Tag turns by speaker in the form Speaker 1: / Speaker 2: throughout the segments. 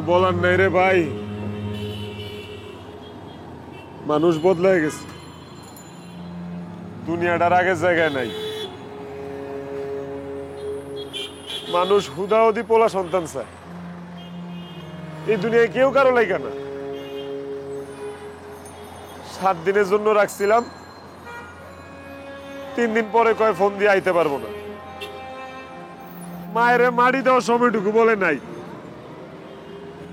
Speaker 1: বলার নাই রে ভাই, মানুষ বদলায় গেছে, দুনিয়াটার আগের জায়গায় নাই। মানুষ হুদাহুদি পোলা সন্তান চায়, এই দুনিয়ায় কেউ কারো লাইকা না। 7 দিনের জন্য রাখছিলাম, 3 দিন পরে কয় ফোন দিয়ে আইতে পারবো না। মায়ের মাড়ি দেওয়ার সময়টুকু বলে নাই।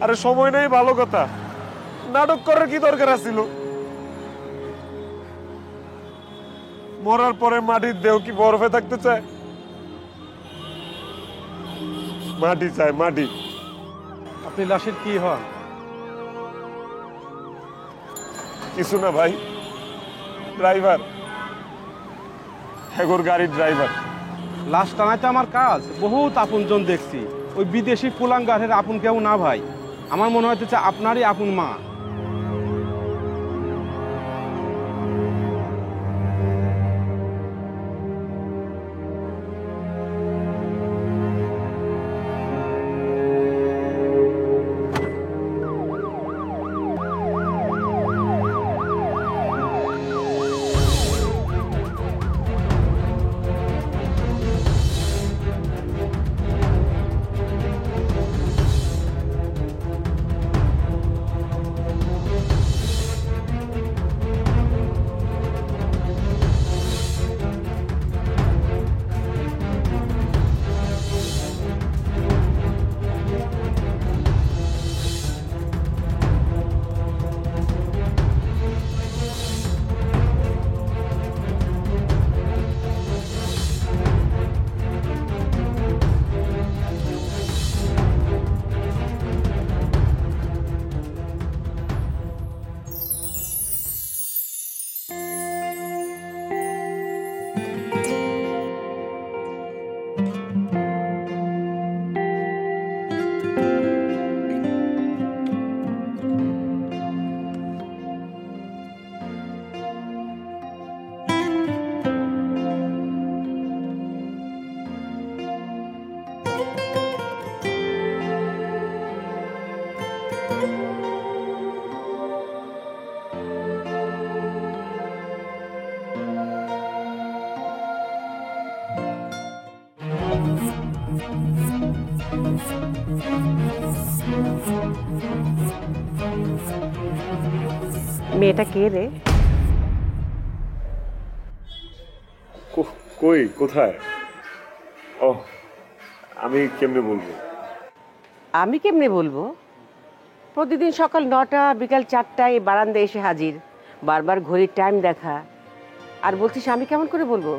Speaker 1: আরে সময় নেই ভালো কথা, নাটক করার কি দরকার আছিল? মরার পরে মাটির দেহ কি বরফে থাকতে চায়? মাটি চায়, মাটি।
Speaker 2: আপনি লাশের কি হন?
Speaker 1: কিছু না ভাই, ড্রাইভার, হেগোর গাড়ির ড্রাইভার।
Speaker 2: লাশ টানাইতে আমার কাজ, বহুত আপনজন দেখছি। ওই বিদেশি কুলাঙ্গারের আপন কেউ না ভাই। আমার মনে হইতেছে আপনারই আপন মা।
Speaker 3: মেয়েটা কে রে?
Speaker 1: কই, কোথায়? ও, আমি কেমনে বলবো?
Speaker 3: আমি কেমনে বলবো? প্রতিদিন সকাল 9টা বিকাল 4টায় বারান্দায় এসে হাজির, বারবার ঘড়ির টাইম দেখা, আর বলছিস আমি কেমন করে বলবো?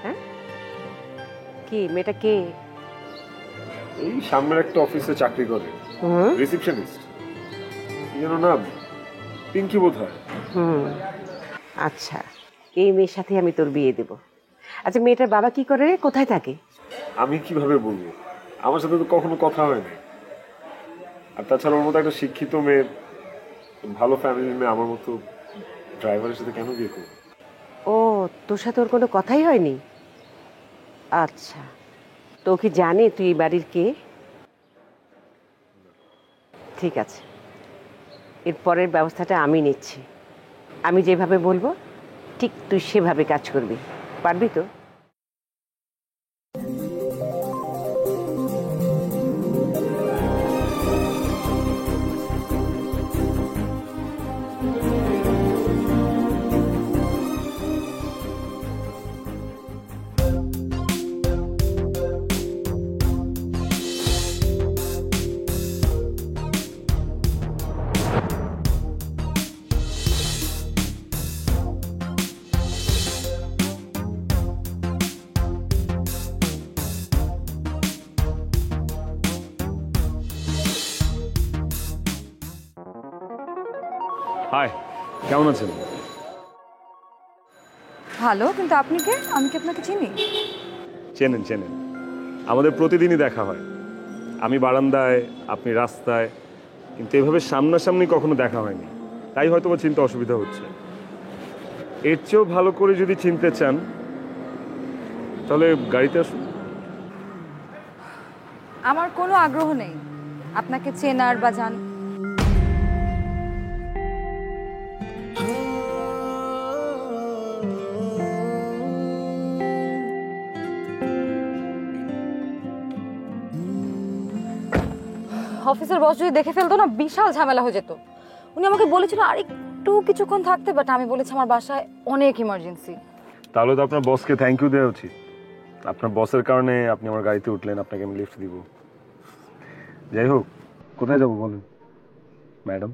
Speaker 3: হ্যাঁ, কি মেয়েটা কে?
Speaker 1: এই সামনের একটা অফিসে চাকরি করে, রিসেপশনিস্ট। যেন না পিঙ্কি বোধ হয়।
Speaker 3: আচ্ছা, এই মেয়ের সাথে আমি তোর বিয়ে দেব। আচ্ছা, মেয়েটার বাবা কি করে, কোথায় থাকে?
Speaker 1: আমি কিভাবে বলবো? আমার সাথে তো কখনো কথা হয়নি। আর তাছাড়া ওর মতো একটা শিক্ষিত মেয়ে, ভালো ফ্যামিলির মেয়ে আমার মতো ড্রাইভারের সাথে কেন বিয়ে করবো?
Speaker 3: ও, তোর সাথে ওর কোনো কথাই হয়নি? আচ্ছা, তো কি জানে তুই এই বাড়ির কে? ঠিক আছে, এর পরের ব্যবস্থাটা আমি নিচ্ছি। আমি যেভাবে বলবো ঠিক তুই সেভাবে কাজ করবি, পারবি তো?
Speaker 1: হাই, কেমন আছেন?
Speaker 4: ভালো, কিন্তু আপনি কে? আমি কি আপনাকে চিনি?
Speaker 1: চেনেন চেনেন, আমাদের প্রতিদিনই দেখা হয়। আমি বারান্দায়, আপনি রাস্তায়, কিন্তু এভাবে সামনাসামনি কখনো দেখা হয়নি। তাই হয়তো বা চিনতে অসুবিধা হচ্ছে। এর চেয়েও ভালো করে যদি চিনতে চান তাহলে গাড়িতে আসুন।
Speaker 4: আমার কোনো আগ্রহ নেই। আপনাকে চেনার বা জান অফিসের বস যদি দেখে ফেলতো না বিশাল ঝামেলা হয়ে যেত। উনি আমাকে বলেছিল আর একটু কিছুক্ষণ থাকতে, বাট আমি বলেছি আমার বাসায় অনেক ইমার্জেন্সি।
Speaker 1: তাহলে তো আপনার বসকে থ্যাংক ইউ দেওয়া উচিত। আপনার বসের কারণে আপনি আমার গাড়িতে উঠলেন, আপনাকে আমি লিফট দিব। যাই হোক, কোথায় যাবো বলেন ম্যাডাম?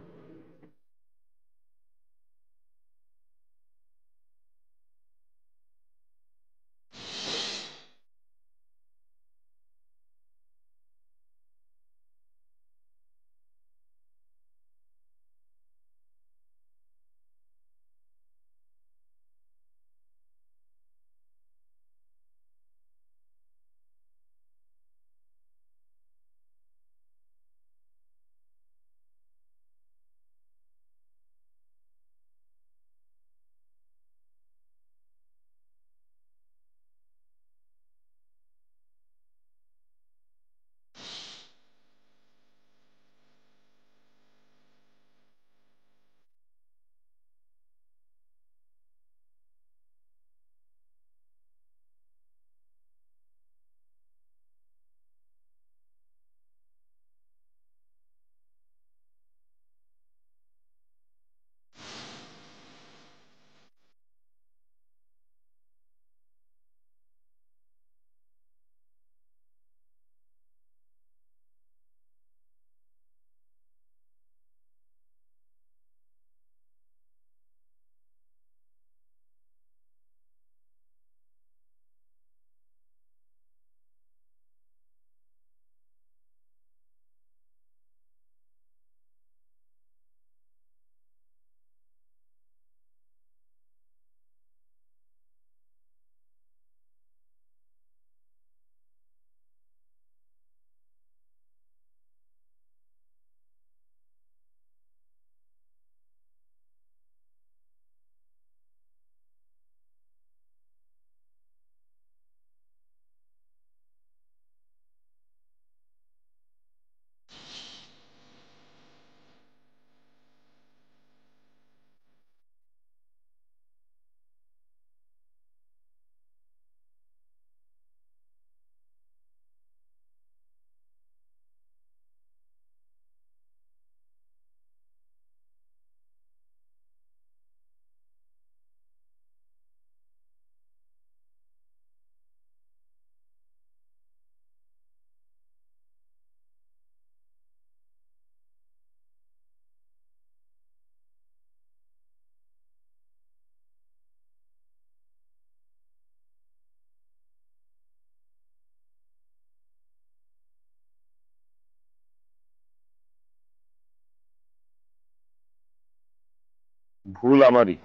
Speaker 1: ভুল আমারই।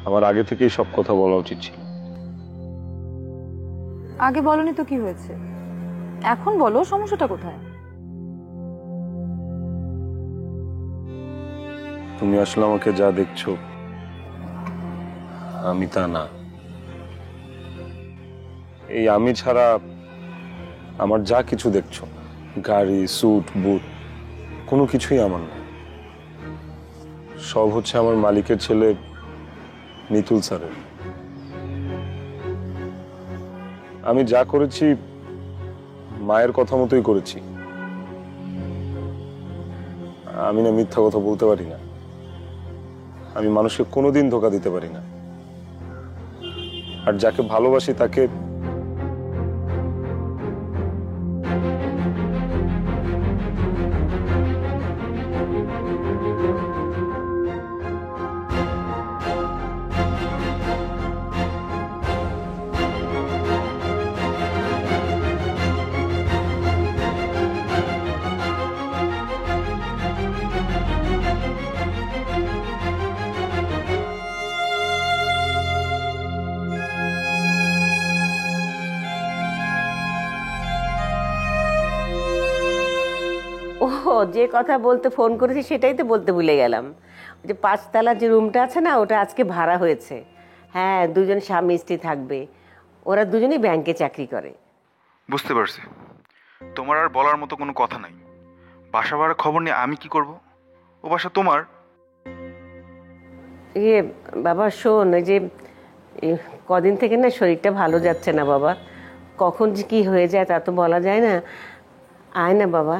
Speaker 1: আমার আগে থেকেই সব কথা বলা উচিত ছিল।
Speaker 4: আগে বলনি তো কি হয়েছে, এখন বলো সমস্যাটা কোথায়?
Speaker 1: তুমি আসলে আমাকে যা দেখছো আমি তা না। এই আমি ছাড়া আমার যা কিছু দেখছো, গাড়ি, স্যুট, বুট, কোনো কিছুই আমার না। সব হচ্ছে আমার মালিকের ছেলে মিতুল স্যারের। আমি যা করেছি মায়ের কথা মতোই করেছি। আমি না মিথ্যা কথা বলতে পারি না। আমি মানুষকে কোনোদিন ধোঁকা দিতে পারি না। আর যাকে ভালোবাসি তাকে
Speaker 3: ও, যে কথা বলতে ফোন করেছি সেটাই তো বলতে ভুলে গেলাম। ওই যে 5তলা যে রুমটা আছে না, ওটা আজকে ভাড়া হয়েছে। হ্যাঁ, দুজন স্বামী স্ত্রী থাকবে। ওরা দুজনেই ব্যাংকে চাকরি করে।
Speaker 5: বুঝতে পারছি। তোমার আর বলার মতো কোনো কথা নাই। বাসা ভাড়ার খবর নিয়ে আমি কি করব? ও বাসা তোমার।
Speaker 3: ইয়ে বাবা শোন, ওই যে কদিন থেকে না শরীরটা ভালো যাচ্ছে না বাবা, কখন যে কি হয়ে যায় তা তো বলা যায় না। আয় না বাবা,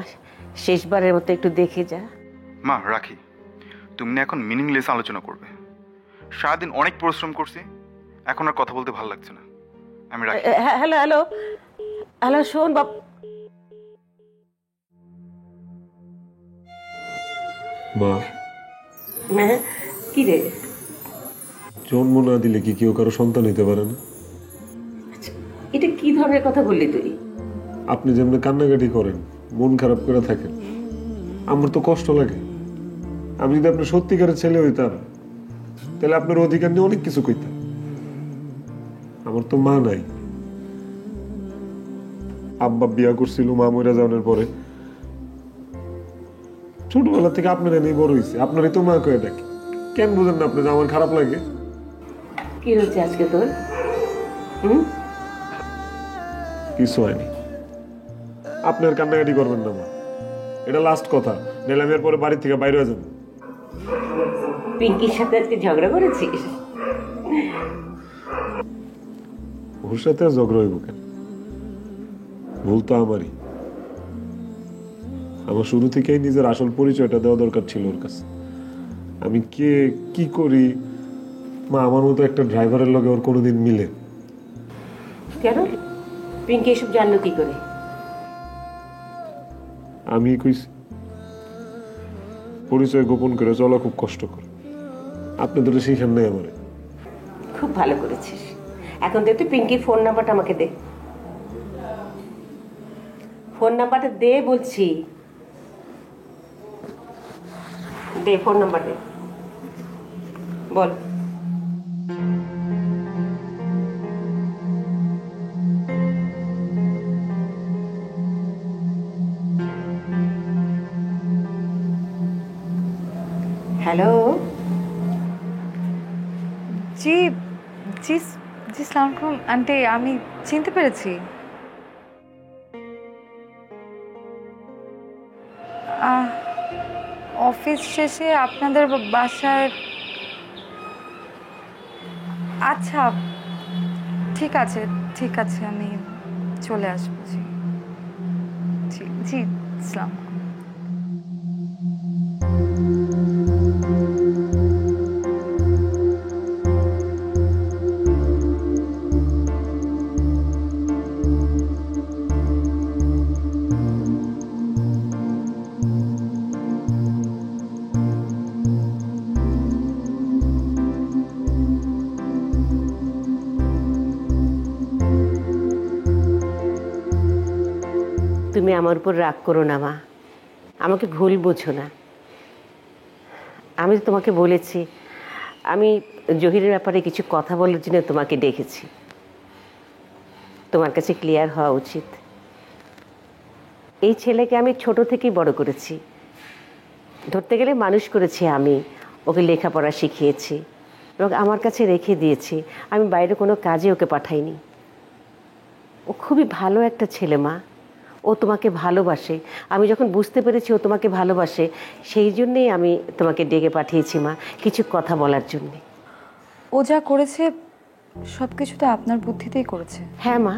Speaker 3: শেষবারের মতো একটু দেখে যা।
Speaker 5: মা রাখি, তুমি না এখন মিনিংলেস আলোচনা করবে। সারাদিন অনেক পরিশ্রম করছি, এখন আর কথা বলতে ভালো লাগছে না। আমি রাখি।
Speaker 3: হ্যালো হ্যালো হ্যালো, শোন বাবা।
Speaker 1: মা,
Speaker 3: হ্যাঁ কি রে?
Speaker 1: জন্ম না দিলে কি কেউ কারো সন্তান হইতে পারে না?
Speaker 3: এটা কি ধরনের কথা বললি তুই?
Speaker 1: আপনি যেমনি কান্নাকাটি করেন, মন খারাপ করে থাকেন, আমার তো কষ্ট লাগে। আমি যদি আপনার সত্যিকারের ছেলে হইতাম তাহলে আপনার অধিকার নিয়ে অনেক কিছু কইতাম। আমার তো মা নাই। আব্বা বিয়া করছিল মা মরে যাওয়ার পরে। ছোটবেলা থেকে আপনারা নিয়ে বড় হয়েছে, আপনারই তো মা কয়ে ডাকি। কেন বুঝেন না আপনি যে আমার খারাপ লাগে?
Speaker 3: কি হচ্ছে আজকে তোর?
Speaker 1: কিছু হয়নি। আপনার কান্নাকাটি করবেন না মা, এটা লাস্ট কথা, নাহলে আমি পরে বাড়ি থেকে বাইরে হয়ে যাবো।
Speaker 3: পিঙ্কির সাথে আজকে ঝগড়া করেছিস?
Speaker 1: ওর সাথে আর ঝগড়া হইব কেন? ভুল তো আমারই। আমার শুরু থেকেই নিজের আসল পরিচয়টা দেওয়া দরকার ছিল ওর কাছে। আমি কে, কি করি, মা আমার মতো একটা ড্রাইভারের লগে ওর কোনোদিন মিলে?
Speaker 3: কেন পিঙ্কি এসব জানলো কি করে?
Speaker 1: আমি কইছি পরিচয় গোপন করে চলা খুব কষ্টকর। আপনি তো শিখান নাই আমারে।
Speaker 3: খুব ভালো করেছিস। এখন দে তুই পিঙ্কির ফোন নাম্বারটা আমাকে দে। ফোন নাম্বারটা দে বলছি, দে ফোন নাম্বার দে, বল। হ্যালো।
Speaker 4: জি জি জি, সালাম আলাইকুম আন্টি, আমি চিনতে পেরেছি। অফিস শেষে আপনাদের বাসায়। আচ্ছা ঠিক আছে ঠিক আছে, আমি চলে আসবো। জি জি জি, সালাম।
Speaker 3: তুমি আমার উপর রাগ করো না মা, আমাকে ভুল বোঝো না। আমি তো তোমাকে বলেছি আমি জহিরের ব্যাপারে কিছু কথা বলার জন্য তোমাকে ডেকেছি। তোমার কাছে ক্লিয়ার হওয়া উচিত। এই ছেলেকে আমি ছোট থেকেই বড় করেছি, ধরতে গেলে মানুষ করেছি আমি। ওকে লেখাপড়া শিখিয়েছি এবং আমার কাছে রেখে দিয়েছি। আমি বাইরে কোনো কাজে ওকে পাঠাইনি। ও খুবই ভালো একটা ছেলে মা, ও তোমাকে ভালোবাসে। আমি যখন বুঝতে পেরেছি ও তোমাকে ভালোবাসে, সেই জন্যেই আমি তোমাকে ডেকে পাঠিয়েছি মা, কিছু কথা বলার জন্যে।
Speaker 4: ও যা করেছে সব কিছু তো আপনার বুদ্ধিতেই করেছে।
Speaker 3: হ্যাঁ মা,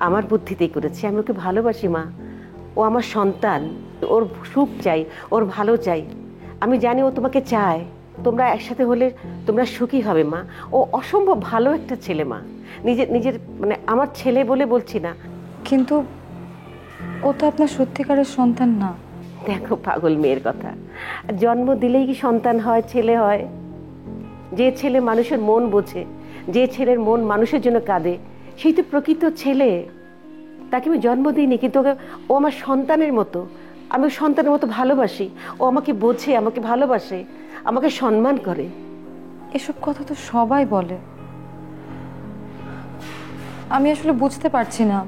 Speaker 3: আমার বুদ্ধিতেই করেছি। আমি ওকে ভালোবাসি মা, ও আমার সন্তান। ওর সুখ চাই, ওর ভালো চাই। আমি জানি ও তোমাকে চায়, তোমরা একসাথে হলে তোমরা সুখী হবে মা। ও অসম্ভব ভালো একটা ছেলে মা, নিজের নিজের মানে আমার ছেলে বলে বলছি না।
Speaker 4: কিন্তু ও তো আপনার সত্যিকারের সন্তান না।
Speaker 3: দেখো পাগল মেয়ের কথা, জন্ম দিলেই কি সন্তান হয়, ছেলে হয়? যে ছেলে মানুষের মন বোঝে, যে ছেলের মন মানুষের জন্য কাঁদে, সেই তো প্রকৃত ছেলে। তাকে আমি জন্ম দিইনি, কিন্তু ও আমার সন্তানের মতো। আমি ওর সন্তানের মতো ভালোবাসি। ও আমাকে বোঝে, আমাকে ভালোবাসে, আমাকে সম্মান করে।
Speaker 4: এসব কথা তো সবাই বলে, আমি আসলে বুঝতে পারছি না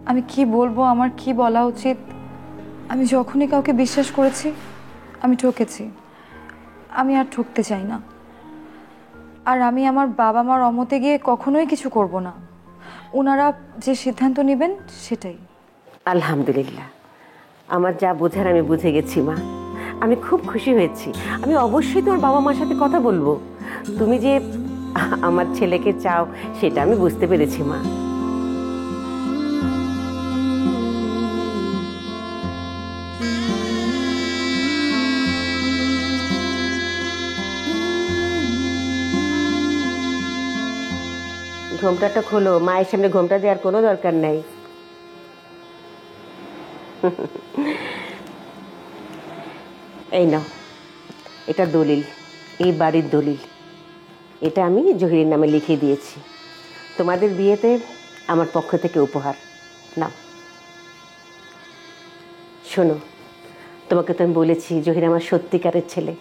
Speaker 4: আমি কি বলবো, আমার কি বলা উচিত। আমি যখনই কাউকে বিশ্বাস করেছি আমি ঠকেছি। আমি আর ঠকতে চাই না। আর আমি আমার বাবা মার অমতে গিয়ে কখনোই কিছু করব না। ওনারা যে সিদ্ধান্ত নেবেন সেটাই।
Speaker 3: আলহামদুলিল্লাহ, আমার যা বোঝার আমি বুঝে গেছি মা। আমি খুব খুশি হয়েছি। আমি অবশ্যই তোমার বাবা মার সাথে কথা বলবো। তুমি যে আমার ছেলেকে চাও সেটা আমি বুঝতে পেরেছি মা। ঘোমটাটা খোলো, মায়ের সামনে ঘোমটা দেওয়ার কোনো দরকার নাই। এই নাও, এটা দলিল, এই বাড়ির দলিল। এটা আমি জহিরের নামে লিখে দিয়েছি, তোমাদের বিয়েতে আমার পক্ষ থেকে উপহার। নাও শোনো, তোমাকে তো আমি বলেছি জহির আমার সত্যিকারের ছেলে।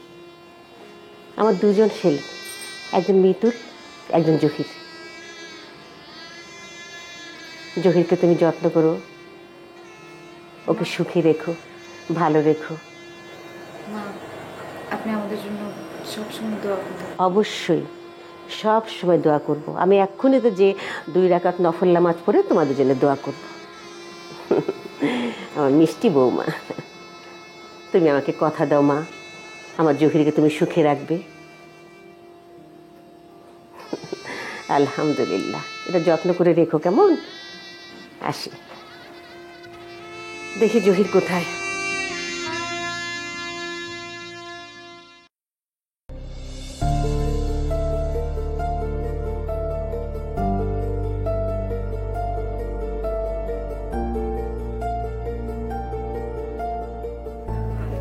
Speaker 3: আমার দুজন ছেলে, একজন মিতুল, একজন জহির। জহিরকে তুমি যত্ন করো, ওকে সুখী রেখো, ভালো রেখো।
Speaker 4: মা, আপনি আমাদের জন্য সবসময় দোয়া করবেন।
Speaker 3: অবশ্যই সব সময় দোয়া করব। আমি এক্ষুনি তো যে 2 রাকাত নফল নামাজ পড়ে তোমাদের জন্য দোয়া করব। আমার মিষ্টি বৌমা, তুমি আমাকে কথা দাও মা, আমার জহিরকে তুমি সুখে রাখবে। আলহামদুলিল্লাহ, এটা যত্ন করে রেখো কেমন। আসি, দেখি জহির কোথায়।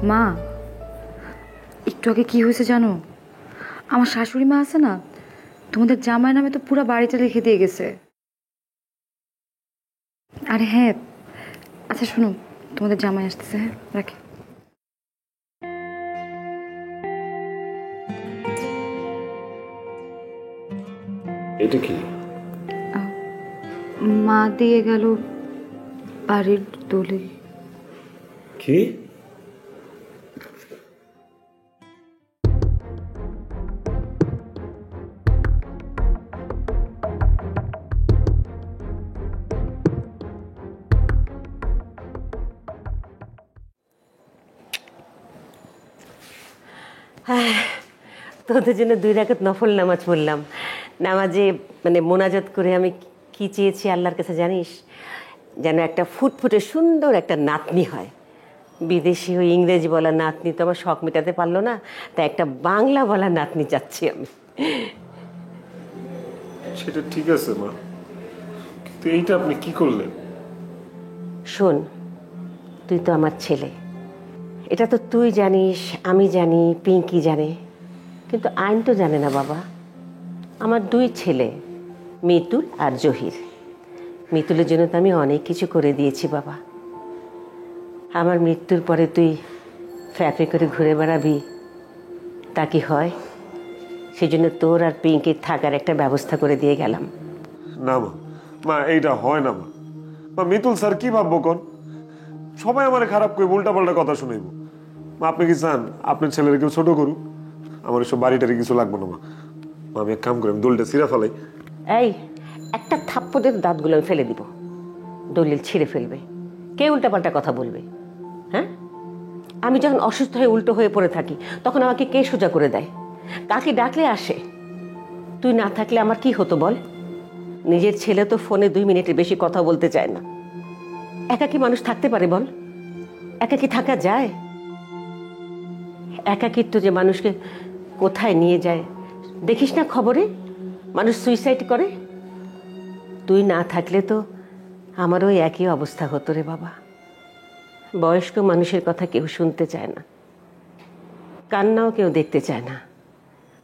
Speaker 4: মা, একটু আগে কি হয়েছে জানো? আমার শাশুড়ি মা আছে না, তোমাদের জামাই নামে তো পুরো বাড়িটা লিখে দিয়ে গেছে। আরে হ্যাঁ, আচ্ছা শোনো, তোমাদের জামাই আসতেছে। হ্যাঁ, রাখি।
Speaker 1: এটা কি?
Speaker 4: মা দিয়ে গেল বাড়ির দলিল।
Speaker 1: কি?
Speaker 3: তোদের জন্য 2 রাকাত নফল নামাজ পড়লাম। নামাজে মানে মোনাজাত করে আমি কি চেয়েছি আল্লাহর কাছে জানিস? যেন একটা ফুটফুটে সুন্দর একটা নাতনি হয়। বিদেশি ও ইংরেজি বলা নাতনি তো আমার শখ মেটাতে পারলো না, তাই একটা বাংলা বলা নাতনি চাচ্ছি আমি।
Speaker 1: সেটা ঠিক আছে মা, কিন্তু এইটা আপনি কি করলেন?
Speaker 3: শোন, তুই তো আমার ছেলে, এটা তো তুই জানিস, আমি জানি, পিঙ্কি জানে, কিন্তু আইন তো জানে না বাবা। আমার 2 ছেলে, মিতুল আর জহির। মিতুলের জন্য তো আমি অনেক কিছু করে দিয়েছি বাবা। আমার মৃত্যুর পরে তুই ফ্যাফে করে ঘুরে বেড়াবি, তা কি হয়? সেই জন্য তোর আর পিঙ্কির থাকার একটা ব্যবস্থা করে দিয়ে গেলাম।
Speaker 1: না মা, মা এইটা হয় না মা। মা মিতুল স্যার কি ভাববো কোন? সবাই আমার খারাপ করে উল্টা পাল্টা কথা শুনাইব। মা আপনি কি চান আপনার ছেলের কেউ ছোট করুক? আমার এসব বাড়িটারে কিছু লাগবে না মা। মা আমি এক কাম করি, আমি দলটা ছিঁড়া ফেলাই।
Speaker 3: এই একটা থাপ্পড়ের দাঁতগুলো আমি ফেলে দিব, দলিল ছিঁড়ে ফেলবে। কে উল্টাপাল্টা কথা বলবে? হ্যাঁ, আমি যখন অসুস্থ হয়ে উল্টো হয়ে পড়ে থাকি তখন আমাকে কে সোজা করে দেয়? কাকে ডাকলে আসে? তুই না থাকলে আমার কি হতো বল? নিজের ছেলে তো ফোনে 2 মিনিটের বেশি কথা বলতে চায় না। একা কি মানুষ থাকতে পারে বল? একা কি থাকা যায়? একাকিত্ব যে মানুষকে কোথায় নিয়ে যায় দেখিস না খবরে? মানুষ সুইসাইড করে। তুই না থাকলে তো আমারও একই অবস্থা হতো রে বাবা। বয়স্ক মানুষের কথা কেউ শুনতে চায় না, কান্নাও কেউ দেখতে চায় না।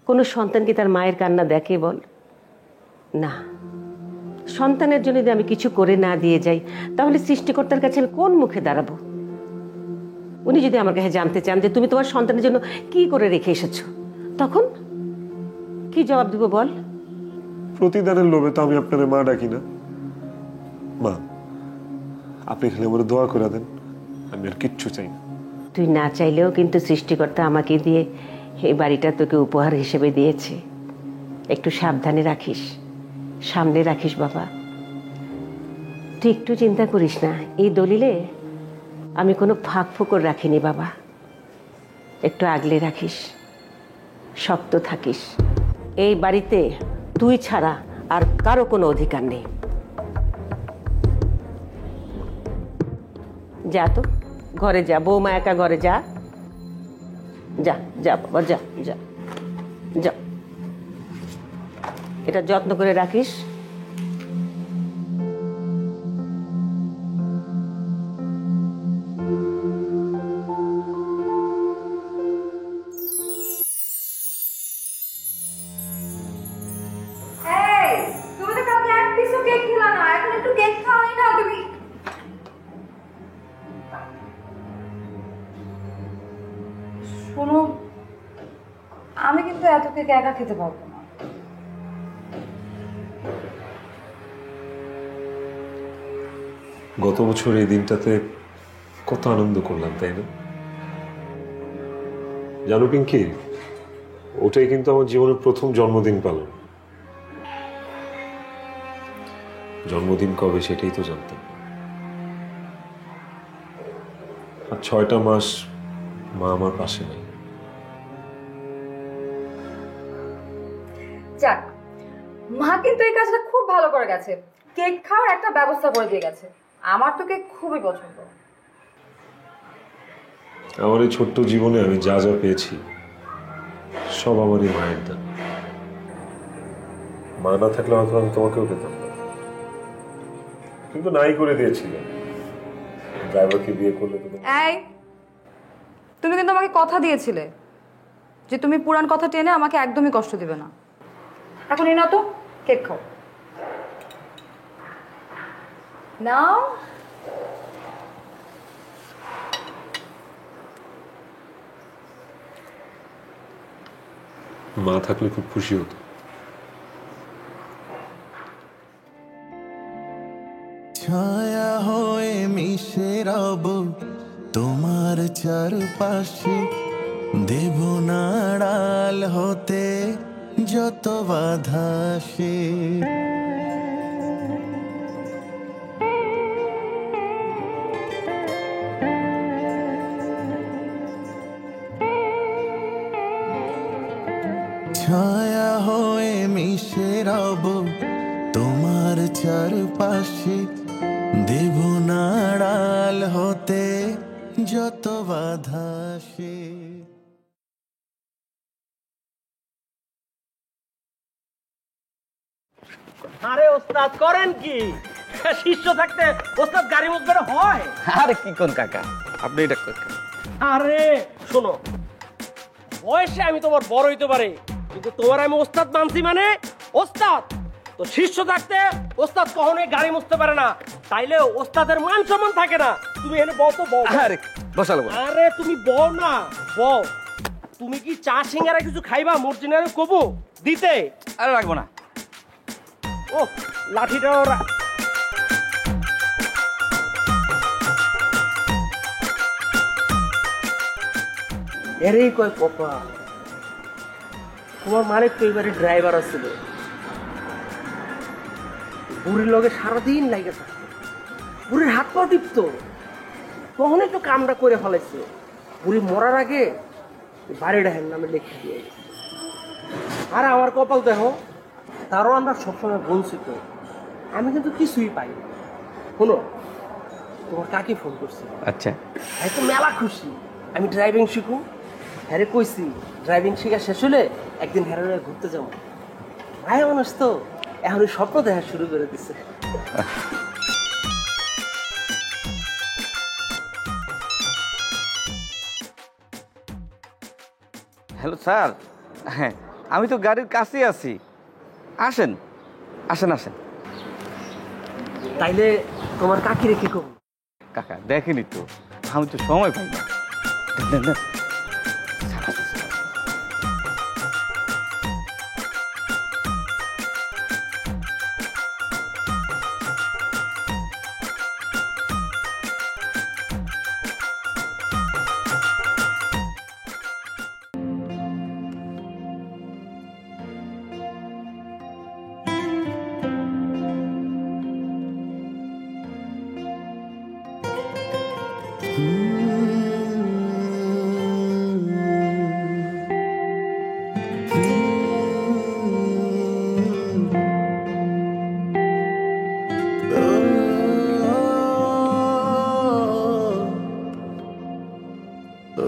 Speaker 3: কোনো সন্তান কি তার মায়ের কান্না দেখে বল? না। সন্তানের জন্য যদি আমি কিছু করে না দিয়ে যাই তাহলে সৃষ্টিকর্তার কাছে আমি কোন মুখে দাঁড়াবো? উনি যদি আমার কাছে জানতে চান যে তুমি তোমার সন্তানের জন্য কি করে রেখে এসেছো, তখন কি জবাব দিব বল?
Speaker 1: প্রতিদানের লোভে তো আমি আপনার মা ডাকি না। মা আপনি খালি আমার দোয়া করে দেন, আমি আর কিচ্ছু চাই না।
Speaker 3: তুই না চাইলেও কিন্তু সৃষ্টিকর্তা আমাকে দিয়ে এই বাড়িটা তোকে উপহার হিসেবে দিয়েছে। একটু সাবধানে রাখিস, সামনে রাখিস বাবা। তুই তুই একটু চিন্তা করিস না, এই দলিলে আমি কোনো ফাঁক ফোকর রাখিনি বাবা। একটু আগলে রাখিস, শক্ত থাকিস। এই বাড়িতে তুই ছাড়া আর কারো কোনো অধিকার নেই। যা তো, ঘরে যা, বৌমা একা ঘরে যা। যা যা বাবা, যা যা যা, এটা যত্ন করে রাখিস।
Speaker 4: তুমি তো কালকে এক পিসও কেক খেলা না, এখন একটু কেক খাওয়াই না তুমি। শোনো, আমি কিন্তু এত কেক একা খেতে পারবো না।
Speaker 6: গত বছর এই দিনটাতে কত আনন্দ করলাম, তাই না? জানো পিঙ্কি, ওটাই কিন্তু আমার জীবনের প্রথম জন্মদিন পালন। জন্মদিন কবে সেটাই তো জানতাম। আর 6টা মাস মা আমার পাশে নেই।
Speaker 4: যাক, মা কিন্তু এই কাজটা খুব ভালো করে গেছে, কেক খাওয়ার একটা ব্যবস্থা করে দিয়ে গেছে। আমার তো কেক খুবই পছন্দ।
Speaker 6: আমার এই ছোট্ট জীবনে আমি যা যা পেয়েছি সব আমারই মায়ের দান। মা না থাকলে হয়তো আমি তোমাকেও পেতাম না, কিন্তু নাই করে দিয়েছিলেন। ড্রাইভারকে বিয়ে করলে তো
Speaker 4: এই, তুমি কিন্তু আমাকে কথা দিয়েছিলে যে তুমি পুরান কথা টেনে আমাকে একদমই কষ্ট দিবে না। এখন এই নাও তো, কেক খাও। নাও।
Speaker 6: মা থাকলে খুব খুশি হতো।
Speaker 7: ছায়া হয়ে মিশে রব তোমার চারপাশে, দেব নাড়াল হতে যত বাধা আসে। ছায়া হয়ে মিশে রব তোমার চারপাশে, দেব নাড়াল হতে যত বাধা আসে।
Speaker 8: আরে ওস্তাদ করেন কি? শিষ্য থাকতে ওস্তাদ গাড়ি মুখবে হয়?
Speaker 9: আরে কি কোন কাকা, আপনি এটা করেন।
Speaker 8: আরে শোনো, বয়সে আমি তোমার বড় হইতে পারি, কিন্তু তোমার আমি ওস্তাদ মানছি মানে ওস্তাদ। তো শিষ্য থাকতে ওস্তাদ কখনোই গাড়ি মুছতে পারে না, তাইলে ওস্তাদের মান সম্মান থাকে না। তুমি এনে বল তো, বল।
Speaker 9: আরে বসালো।
Speaker 8: আরে তুমি বল না, বল। তুমি কি চা সিঙ্গারা কিছু খাইবা? মর্জিনারে কবু দিতে?
Speaker 9: আরে রাখবো না।
Speaker 8: ও লাঠিটা ওরা এরই কয় পপা। তোমার মালিক তো এবারে ড্রাইভার আছিল, বুড়ির লগে সারাদিন লাগে থাকতো, বুড়ির হাত পা টিপতো, তখনই তো কামটা করে ফেলাইছে। বুড়ি মরার আগে বাড়িটা হেন নামে লিখে দিয়ে গেছে। আর আমার কপাল দেখো, তারও আমরা সবসময় বঞ্চিত। আমি কিন্তু কিছুই পাই না। শোনো, তোমার কাকে ফোন করছি,
Speaker 9: আচ্ছা
Speaker 8: ভাই তো মেলা খুশি আমি ড্রাইভিং শিখুন। হ্যারে কইছি ড্রাইভিং শেখা শেষ হলে একদিন হ্যারে ঘুরতে যাবো। ভাই মানুষ তো এখন স্বপ্ন দেখা শুরু করে দিছে।
Speaker 9: হ্যালো স্যার, হ্যাঁ আমি তো গাড়ির কাছেই আছি, আসেন আসেন আসেন।
Speaker 8: তাইলে তোমার কাকিরে কি করবো?
Speaker 9: কাকা দেখেনি তো, আমি তো সময় পাই না। দেন, দেন।
Speaker 8: কই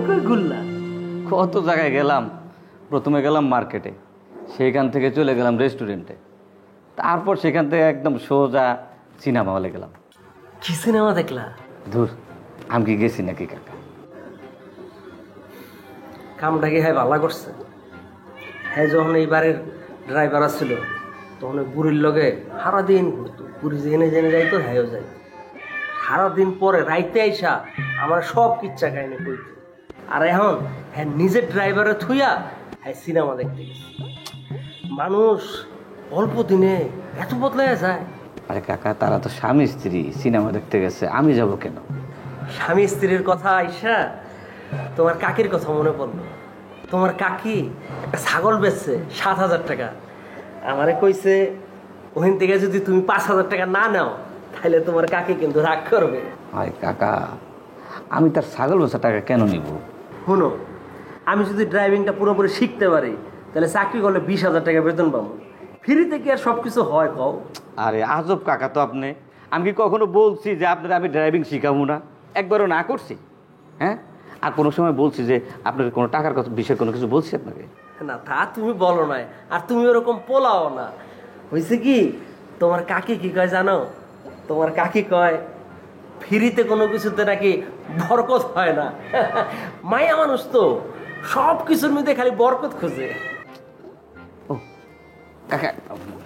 Speaker 8: কই ঘুরলা?
Speaker 9: কত জায়গায় গেলাম। প্রথমে গেলাম মার্কেটে, সেখান থেকে চলে গেলাম রেস্টুরেন্টে, তারপর সেখান থেকে একদম সোজা সিনেমা হলে গেলাম।
Speaker 8: কি সিনেমা দেখলা?
Speaker 9: ধুর, আমি কি গেছি নাকি কাকা?
Speaker 8: কামটা কি হ্যাঁ ভালো করছে? হ্যাঁ যখন এইবারের ড্রাইভার আসছিল তখন ওই বুড়ির লগে সারাদিন ঘুরতো, বুড়ি জেনে জেনে যাইতো হ্যাঁও যাই। সারাদিন পরে রাইতে আইসা আমার সব কিচ্ছা কাহিনী কইতো। আর এখন হ্যাঁ নিজের ড্রাইভারে থুইয়া হ্যাঁ সিনেমা দেখতে গেছে। মানুষ অল্প দিনে এত বদলাইয়া যায়।
Speaker 9: আরে কাকা, তারা তো স্বামী স্ত্রী, সিনেমা দেখতে গেছে, আমি যাব কেন?
Speaker 8: স্বামী স্ত্রীর কথা আইসা তোমার কাকির কথা মনে পড়লো। তোমার কাকি একটা ছাগল বেচছে 7,000 টাকা। আমারে কইছে ওখান থেকে যদি তুমি 5,000 টাকা না নাও তাহলে তোমার কাকি কিন্তু রাগ করবে।
Speaker 9: আরে কাকা, আমি তার ছাগল বেচা টাকা কেন নিব?
Speaker 8: শুনো, আমি যদি ড্রাইভিংটা পুরোপুরি শিখতে পারি তাহলে চাকরি করলে 20,000 টাকা বেতন পাবো। ফ্রিতে কি আর সব কিছু হয় কও?
Speaker 9: আরে আজব কাকা তো আপনি। আমি কি কখনো বলছি যে আপনার আমি ড্রাইভিং শিখাবো না? একবারও না করছি? হ্যাঁ, আর কোনো সময় বলছি যে আপনার কোনো টাকার কথা বিষয়ে কোনো কিছু বলছি আপনাকে?
Speaker 8: না, তা তুমি বলো না, আর তুমি ওরকম পোলাও না। হয়েছে কি, তোমার কাকি কি কয় জানো? তোমার কাকি কয় ফ্রিতে কোনো কিছুতে নাকি বরকত হয় না। মায়া মানুষ তো সব কিছুর মধ্যে খালি বরকত খুঁজে।
Speaker 9: ও কাকা,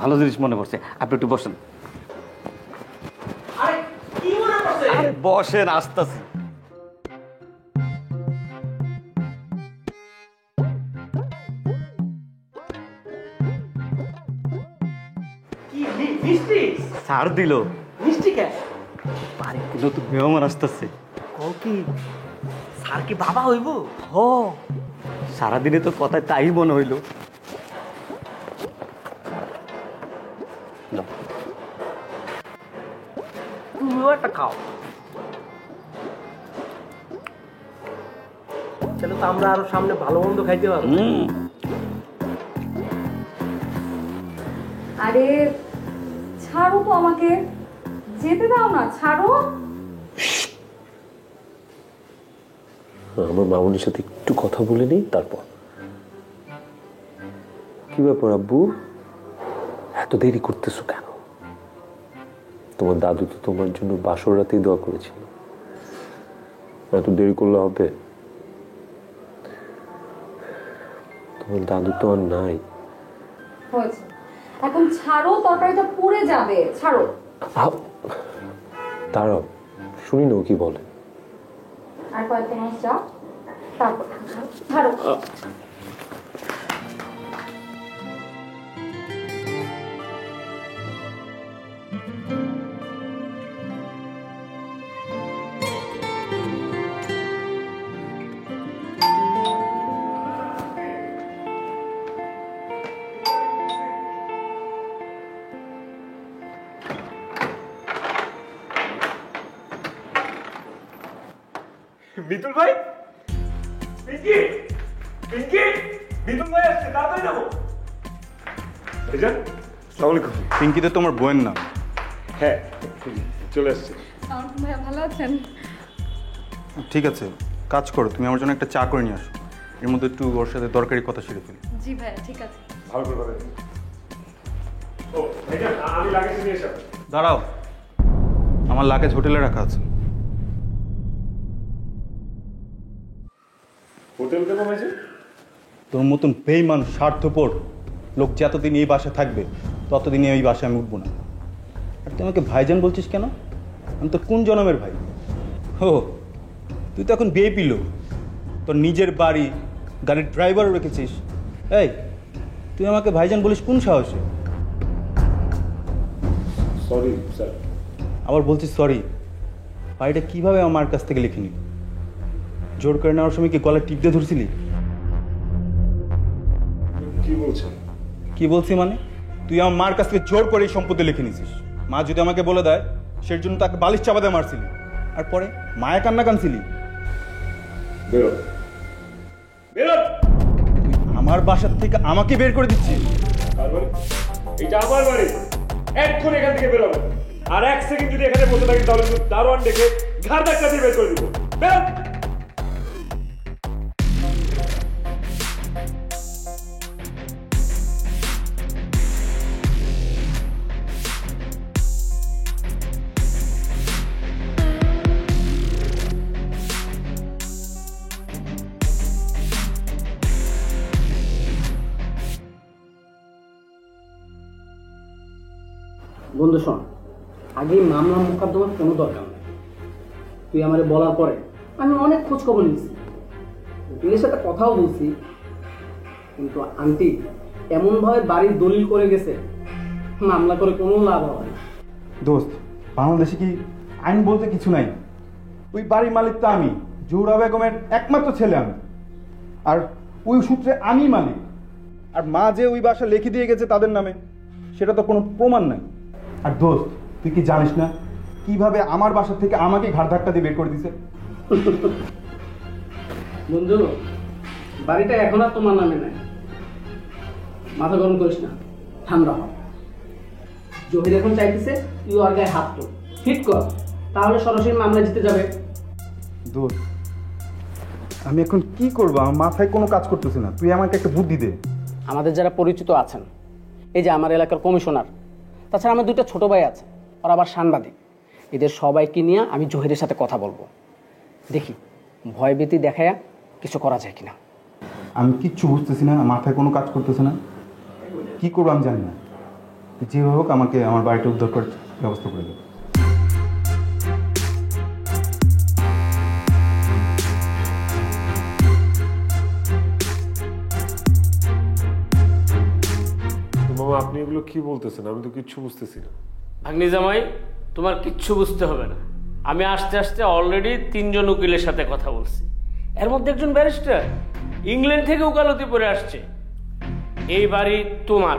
Speaker 9: ভালো জিনিস মনে পড়ছে, আপনি একটু বসেন।
Speaker 8: আরে কি মনে করছে?
Speaker 9: বসেন, আসতেছি।
Speaker 8: কি মিষ্টি?
Speaker 9: ছাড় দিল।
Speaker 8: মিষ্টি কে?
Speaker 9: বাড়ি নতুন মেহমান আসতেছে।
Speaker 8: কও কি স্যার কি বাবা হইব?
Speaker 9: ও, সারাদিনে তো কথায় তাই মনে হইল।
Speaker 8: তুমিও একটা খাও। তাহলে তো আমরা আরো সামনে ভালো মন্দ খাইতে পারবো।
Speaker 4: আরে ছাড়ো তো, আমাকে যেতে দাও না, ছাড়ো।
Speaker 6: আমার মামুনির সাথে একটু কথা বলে নিই তারপর। কি ব্যাপার আব্বু, এত দেরি করতেছো কেন? তোমার দাদু তো তোমার জন্য বাসর রাতেই দোয়া করেছিল, এত দেরি করলে হবে? তোমার দাদু তো আর নাই।
Speaker 4: হয়েছে, এখন ছাড়ো, তরকারিটা পুড়ে যাবে, ছাড়ো।
Speaker 6: দাঁড়াও, শুনি না ও কি বলে।
Speaker 4: আর কয়েকটা মাস যাও, তারপর ছাড়ো।
Speaker 1: মিতুল ভাই, পিঙ্কি, পিঙ্কি, মিতুল ভাই আসছে, তাড়াতাড়ি যাবো। ভাইজান, আসসালামু আলাইকুম।
Speaker 5: পিঙ্কি তো তোমার বইয়ের নাম।
Speaker 1: হ্যাঁ, চলে আসছে।
Speaker 4: ভাইয়া ভালো আছেন?
Speaker 5: ঠিক আছে, কাজ করো, তুমি আমার জন্য একটা চা করে নিয়ে আসো। এর মধ্যে একটু ওর সাথে দরকারি কথা সেরে ফেলি।
Speaker 4: জি ভাইয়া, ঠিক আছে।
Speaker 1: ভালো করে কথা। ও ভাইজান, আমি লাগেজ নিয়ে এসে।
Speaker 5: দাঁড়াও, আমার লাগেজ হোটেলে রাখা আছে।
Speaker 1: হোটেল কেন হয়েছে?
Speaker 5: তোর মতন বেইমান স্বার্থপর লোক যতদিন এই বাসায় থাকবে ততদিনই এই বাসায় আমি উঠবো না। আর তুই আমাকে ভাইজান বলছিস কেন? আমি তোর কোন জনমের ভাই? ও, তুই তো এখন বিএপি লোক, তোর নিজের বাড়ি, গাড়ির ড্রাইভারও রেখেছিস। এই, তুই আমাকে ভাইজান বলিস কোন সাহসে?
Speaker 6: Sorry sir.
Speaker 5: আবার বলছিস সরি? বাড়িটা কীভাবে আমার কাছ থেকে লিখে নিল? জোর করে নেওয়ার সময় কি গলায় টিপ দিয়ে ধরছিলি?
Speaker 1: কি বলছেন?
Speaker 5: কি বলছি মানে? তুই আমার মার কাছ থেকে জোর করে এই সম্পত্তি লিখে নিছিস। মা যদি আমাকে বলে দেয় সেই জন্য তাকে বালিশ চাপাতে মারছিলি, আর পরে মায়া কান্না কানছিলি।
Speaker 1: বেরো, বেরো।
Speaker 5: তুই আমার বাসার থেকে আমাকে বের করে দিচ্ছিস।
Speaker 1: এটা আমার বাড়ি, এক্ষুনি এখান থেকে বেরোবে। আর এক সেকেন্ড যদি এখানে বসে থাকি তাহলে কিন্তু দারোয়ান ডেকে ঘাড় ধাক্কা দিয়ে বের করে দিব। বেরো।
Speaker 8: বন্ধু শোন, আগে মামলা মোকদ্দমার কোনো দরকার নেই। তুই আমারে বলার পরে আমি অনেক খোঁজ খবর নিয়েছি, উকিলের সাথে কথাও বলছি, কিন্তু আন্টি এমনভাবে বাড়ির দলিল করে গেছে, মামলা করে কোনো লাভ হবে না।
Speaker 5: দোস্ত, বাংলাদেশে কি আইন বলতে কিছু নাই? ওই বাড়ির মালিক তো আমি, জোহরা বেগমের একমাত্র ছেলে আমি, আর ওই সূত্রে আমি মালিক। আর মা যে ওই বাসা লিখে দিয়ে গেছে তাদের নামে, সেটা তো কোনো প্রমাণ নাই। আর দোস্ত, তুই কি জানিস না কিভাবে আমার বাসা থেকে আমাকে ঘাড় ধাক্কা দিয়ে বের করে দিছে?
Speaker 8: বন্ধু, বাড়িটা এখন আর তোমার নামে নাই, মাথা গরম করিস না, ঠান্ডা হ। জহির এখন চাইতেছে তুই ওর গায়ে হাত তো ফিট কর, তাহলে সরাসরি মামলা জিতে যাবে।
Speaker 5: দোস্ত, আমি এখন কি করবো? আমার মাথায় কোনো কাজ করতেছে না, তুই আমাকে একটা বুদ্ধি দে।
Speaker 8: আমাদের যারা পরিচিত আছেন, এই যে আমার এলাকার কমিশনার, তাছাড়া আমার দুইটা ছোট ভাই আছে, ওরা আবার সাংবাদিক, এদের সবাইকে নিয়ে আমি জহিরের সাথে কথা বলবো, দেখি ভয়ভীতি দেখায়া কিছু করা যায় কিনা।
Speaker 5: আমি কিচ্ছু বুঝতেছি না, মাথায় কোনো কাজ করতেছে না, কি করবো আমি জানি না। যেভাবে হোক আমাকে আমার বাড়িটা উদ্ধার করার ব্যবস্থা করে দেবে।
Speaker 1: মামা, আপনি এগুলো কি বলতেছেন? আমি তো কিচ্ছু বুঝতেছি না।
Speaker 10: ভাগ্নি জামাই, তোমার কিচ্ছু বুঝতে হবে না। আমি আস্তে আস্তে অলরেডি 3 জন উকিলের সাথে কথা বলছি, এর মধ্যে একজন ব্যারিস্টার ইংল্যান্ড থেকে উকালতি পড়ে আসছে। এই বাড়ি তোমার,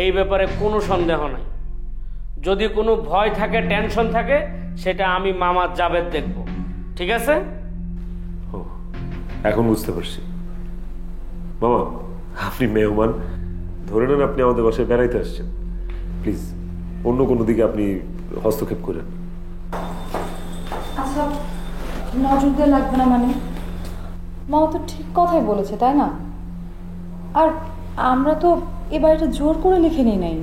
Speaker 10: এই ব্যাপারে কোনো সন্দেহ নাই। যদি কোনো ভয় থাকে, টেনশন থাকে, সেটা আমি মামা জাবেদ দেখব, ঠিক আছে?
Speaker 1: ও, এখন বুঝতে পারছি। মামা, আপনি মেহমান, ধরে নেন আপনি আমাদের বাসায় বেড়াইতে আসছেন। প্লিজ অন্য কোনো দিকে আপনি হস্তক্ষেপ করেন।
Speaker 4: আচ্ছা, নজর দিয়ে লাগবে না মানে? মা তো ঠিক কথাই বলেছে, তাই না? আর আমরা তো এ বাড়িটা জোর করে লিখে নিই নাই,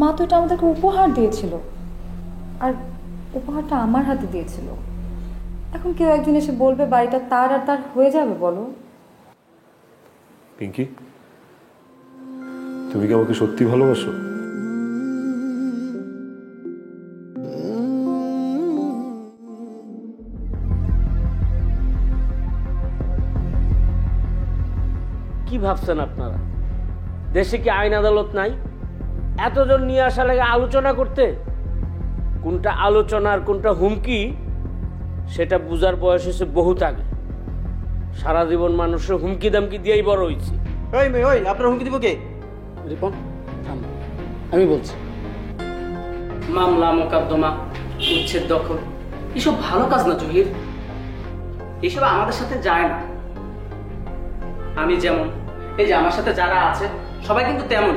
Speaker 4: মা তো এটা আমাদেরকে উপহার দিয়েছিল, আর উপহারটা আমার হাতে দিয়েছিল। এখন কেউ একজন এসে বলবে বাড়িটা তার আর তার হয়ে যাবে, বলো?
Speaker 1: পিঙ্কি, তুমি কি আমাকে সত্যি ভালোবাসো?
Speaker 10: কি ভাবছেন আপনারা? দেশে কি আইন আদালত নাই? এতজন নিয়ে আসা লাগে আলোচনা করতে? কোনটা আলোচনা আর কোনটা হুমকি সেটা বুঝার বয়স হয়েছে বহুত আগে। সারা জীবন মানুষের হুমকি দামকি দিয়েই বড় হয়েছে।
Speaker 8: ওই আপনার হুমকি দিব কে? রিপন, আমি বলছি, মামলা মোকদ্দমা, উচ্ছেদ দখল, এসব ভালো কাজ না জহির, এসব আমাদের সাথে যায় না। আমি যেমন, এই যে আমার সাথে যারা আছে সবাই কিন্তু তেমন।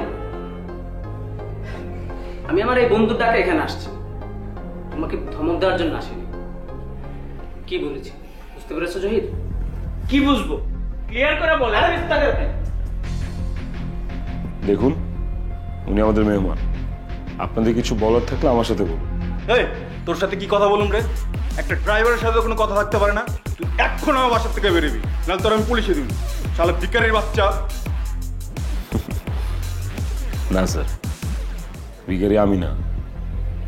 Speaker 8: আমি আমার এই বন্ধুর ডাকে এখানে আসছি, তোমাকে ধমক দেওয়ার জন্য আসিনি। কি বলেছি বুঝতে পেরেছো জহির?
Speaker 10: কি বুঝবো? ক্লিয়ার করে বলে।
Speaker 1: দেখুন, উনি আমাদের মেহমান, আপনাদের কিছু বলার থাকলে আমার সাথে বলুন।
Speaker 5: এই, তোর সাথে কি কথা বলুন রে? একটা ড্রাইভারের সাথে কোনো কথা থাকতে পারে না? তুই এখন আমার বাসার থেকে বেরোবি, নাহলে তোর আমি পুলিশে দিবি। শালা ভিখারির বাচ্চা।
Speaker 1: না স্যার, ভিখারি আমি না,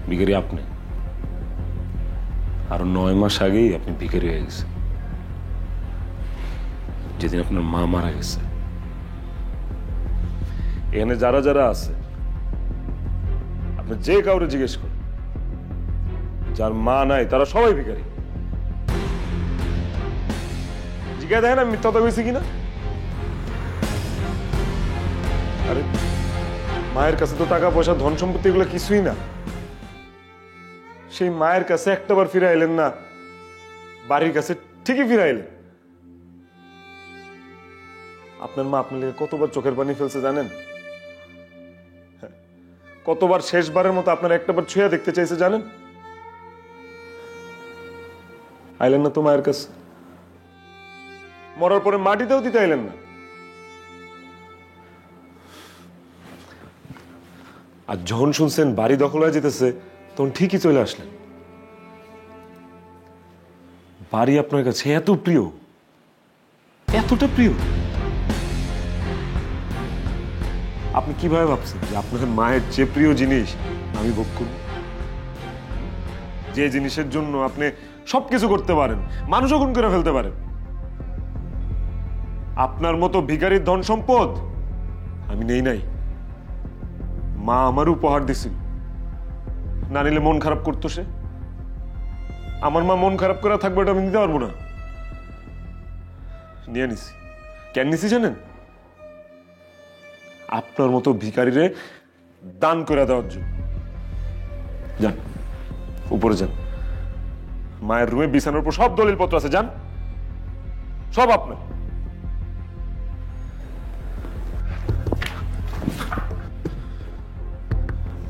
Speaker 1: ভিখারি আপনি। আরো 9 মাস আগেই আপনি ভিখারি হয়ে গেছে, যেদিন আপনার মা মারা গেছে। এখানে যারা যারা আছে, আপনি যে কাউরে জিজ্ঞেস করেন, যার মা নাই তারা সবাই ভিখারি। জিজ্ঞাসা দেখেন আমি মিথ্যা কথা কইছি কিনা। আরে মায়ের কাছে তো টাকা পয়সা ধন সম্পত্তি এগুলো কিছুই না। সেই মায়ের কাছে একটাবার ফিরে আইলেন না, বাড়ির কাছে ঠিকই ফিরে আইলেন। আপনার মা আপনার লেগে কতবার চোখের পানি ফেলছে জানেন? হ্যাঁ, কতবার শেষবারের মতো আপনার একটাবার ছুঁয়া দেখতে চাইছে জানেন? আইলেন না তো মায়ের কাছে, মরার পরে মাটিতেও দিতে আইলেন না। আর যখন শুনছেন বাড়ি দখল হয়ে যেতেছে তখন ঠিকই চলে আসলেন। বাড়ি আপনার কাছে এত প্রিয়, এতটা প্রিয়, আপনি কিভাবে ভাবছেন যে আপনার মায়ের যে প্রিয় জিনিস আমি ভোগ করব? যে জিনিসের জন্য আপনি সবকিছু করতে পারেন, মানুষও খুন করে ফেলতে পারেন, আপনার মতো ভিখারির ধন সম্পদ আমি নেই নাই। মা আমার উপহার দিছিল, না নিলে মন খারাপ করতো সে। আমার মা মন খারাপ করে থাকবে এটা আমি নিতে পারবো না, নিয়ে নিছি। কেন নিছি জানেন? আপনার মতো ভিখারিরে দান করে দেওয়ার জন্য। যান উপরে যান, মায়ের রুমে বিছানার উপর সব দলিলপত্র আছে, যান, সব আপনার।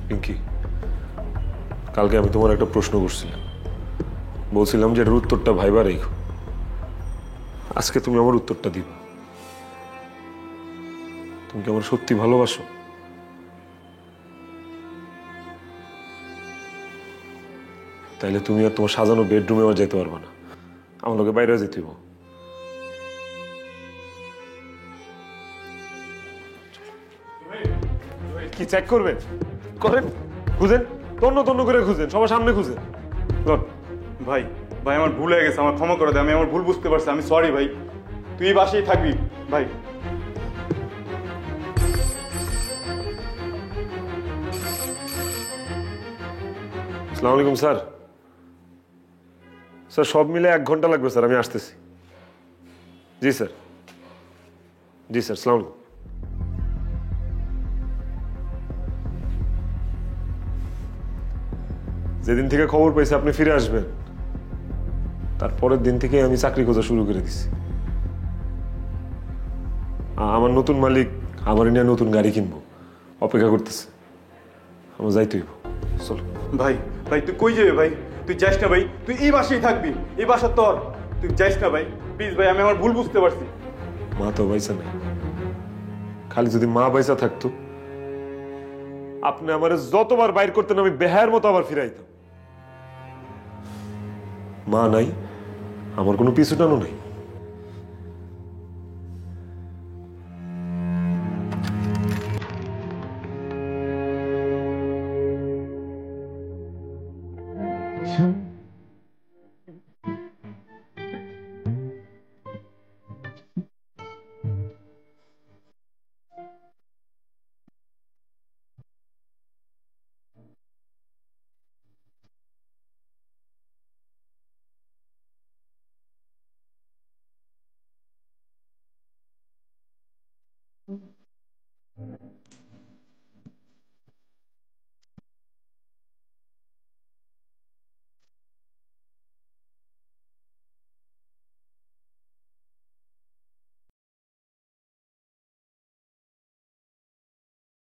Speaker 1: পিঙ্কি, কালকে আমি তোমার একটা প্রশ্ন করছিলাম, বলছিলাম যে এটার উত্তরটা ভাইবা রেখো। আজকে তুমি আমার উত্তরটা দিবা। তুমি কি আমার সত্যি ভালোবাসো? তাইলে তুমি আর তোমার সাজানো বেডরুমে আর যেতে পারবে না, আমার লোকে বাইরে যেতে হইব। কি চেক করবেন? করেন, খুঁজেন, তন্ন তন্ন করে খুঁজেন, সবার সামনে খুঁজেন।
Speaker 5: ভাই ভাই আমার ভুল হয়ে গেছে, আমার ক্ষমা করে দে, আমি আমার ভুল বুঝতে পারছি, আমি সরি ভাই। তুই এই বাসায় থাকবি ভাই।
Speaker 1: আসসালামু আলাইকুম স্যার। স্যার সব মিলে 1 ঘন্টা লাগবে স্যার, আমি আসতেছি। জি স্যার, জি স্যার, আসসালামু আলাইকুম। যেদিন থেকে খবর পাইছি আপনি ফিরে আসবেন, তারপরের দিন থেকে আমি চাকরি খোঁজা শুরু করে দিছি। আমার নতুন মালিক আমার নিয়ে নতুন গাড়ি কিনবো, অপেক্ষা করতেছে, আমার যাইতে হইব। চলো
Speaker 5: ভাই ভাই তুই কই যাবে ভাই? তুই যাস না ভাই, তুই এই বাসায় থাকবি, এই বাসা তোর, তুই যাস না ভাই প্লিজ ভাই, আমি আমার ভুল বুঝতে পারছি।
Speaker 1: মা তো বাইসা নেই, খালি যদি মা বাইসা থাকতো আপনি আমার যতবার বাইর করতেন আমি বেহায়ের মতো আবার ফিরাইতাম। মা নাই, আমার কোনো পিছু টানো নাই।